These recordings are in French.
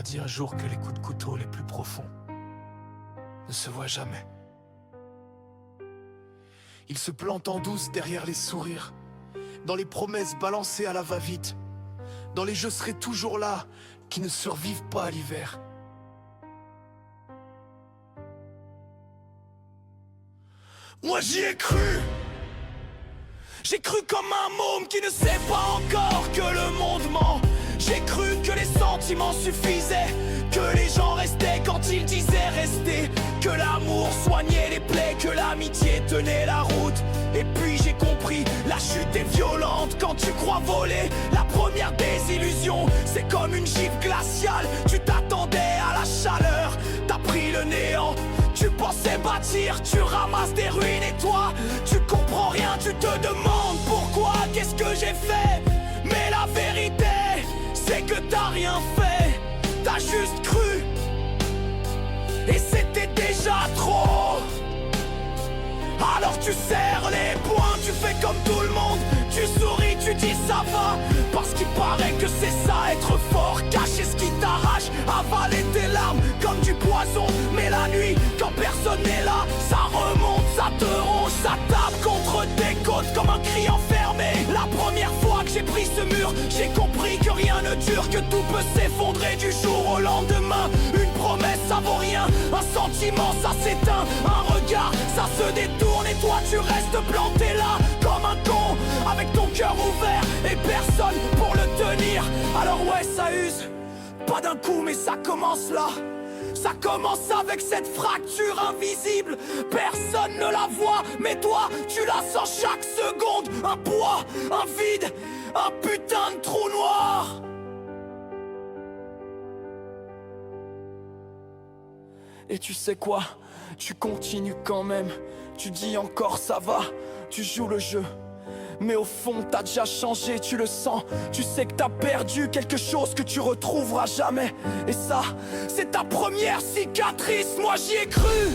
m'a dit un jour que les coups de couteau les plus profonds ne se voient jamais. Ils se plantent en douce derrière les sourires, dans les promesses balancées à la va-vite, dans les « je serai toujours là » qui ne survivent pas à l'hiver. Moi j'y ai cru. J'ai cru comme un môme qui ne sait pas encore que le monde ment. J'ai cru que les sentiments suffisaient, que les gens restaient quand ils disaient rester, que l'amour soignait les plaies, que l'amitié tenait la route. Et puis j'ai compris, la chute est violente quand tu crois voler. La première désillusion, c'est comme une gifle glaciale. Tu t'attendais à la chaleur, t'as pris le néant. Tu pensais bâtir, tu ramasses des ruines. Et toi, tu comprends rien, tu te demandes pourquoi, qu'est-ce que j'ai fait. Mais la vérité, c'est que t'as rien fait, t'as juste cru. Et c'était déjà trop. Alors tu serres les poings, tu fais comme tout le monde. Tu souris, tu dis ça va, parce qu'il paraît que c'est ça être fort. Cacher ce qui t'arrache, avaler tes larmes comme du poison. Mais la nuit, quand personne n'est là, ça remonte, ça te ronge, ça tape contre tes côtes comme un cri enfermé. La première fois que j'ai pris ce mur, j'ai compris que rien ne dure, que tout peut s'effondrer du jour au lendemain. Une promesse ça vaut rien, un sentiment ça s'éteint, un regard ça se détourne. Et toi tu restes planté là comme un con, avec ton cœur ouvert et personne pour le tenir. Alors ouais ça use, pas d'un coup mais ça commence là. Ça commence avec cette fracture invisible. Personne ne la voit, mais toi, tu la sens chaque seconde. Un poids, un vide, un putain de trou noir. Et tu sais quoi? Tu continues quand même. Tu dis encore ça va, tu joues le jeu. Mais au fond t'as déjà changé, tu le sens. Tu sais que t'as perdu quelque chose que tu retrouveras jamais. Et ça, c'est ta première cicatrice. Moi j'y ai cru.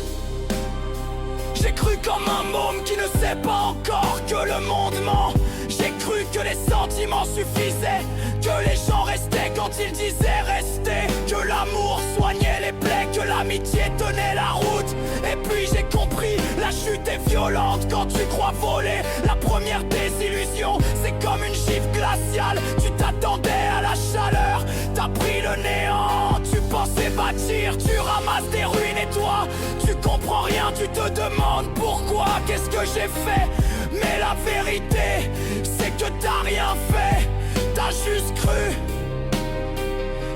J'ai cru comme un môme qui ne sait pas encore que le monde ment. J'ai cru que les sentiments suffisaient, que les gens restaient quand ils disaient rester, que l'amour soignait les plaies, que l'amitié tenait la route. Et puis j'ai compris, la chute est violente quand tu crois voler. La première désillusion, c'est comme une gifle glaciale. Tu t'attendais à la chaleur, t'as pris le néant. Tu pensais bâtir, tu ramasses des ruines. Et toi, tu comprends rien, tu te demandes pourquoi, qu'est-ce que j'ai fait. Mais la vérité, c'est que t'as rien fait, t'as juste cru.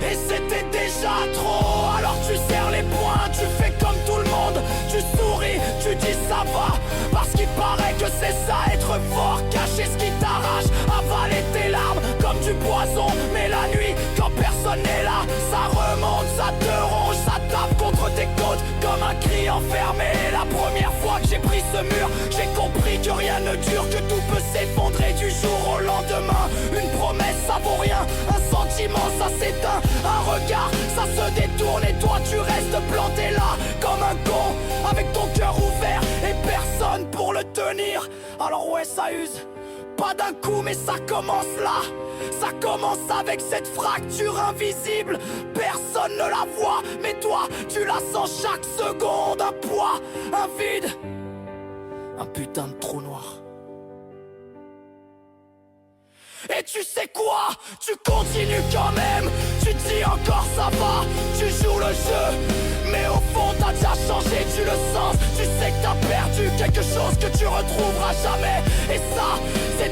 Et c'était déjà trop. Alors tu serres les poings, tu fais comme tout le monde. Tu souris, tu dis ça va, parce qu'il paraît que c'est ça être fort. Cacher ce qui t'arrache, avaler tes larmes comme du poison. Mais la nuit, quand personne n'est là, ça remonte, ça te ronge, ça tape contre tes côtes comme un cri enfermé. La première fois que j'ai pris ce mur, j'ai compris que rien ne dure, que tout peut s'effondrer du jour au lendemain. Une promesse ça vaut rien, un sentiment ça s'éteint, un regard ça se détourne. Et toi tu restes planté là comme un con, avec ton cœur ouvert et personne pour le tenir. Alors ouais ça use, pas d'un coup mais ça commence là. Ça commence avec cette fracture invisible. Personne ne la voit, mais toi tu la sens chaque seconde. Un poids, un vide, un putain de trou noir. Et tu sais quoi? Tu continues quand même. Tu dis encore ça va, tu joues le jeu. Mais au fond t'as déjà changé, tu le sens. Tu sais que t'as perdu quelque chose que tu retrouveras jamais. Et ça, c'est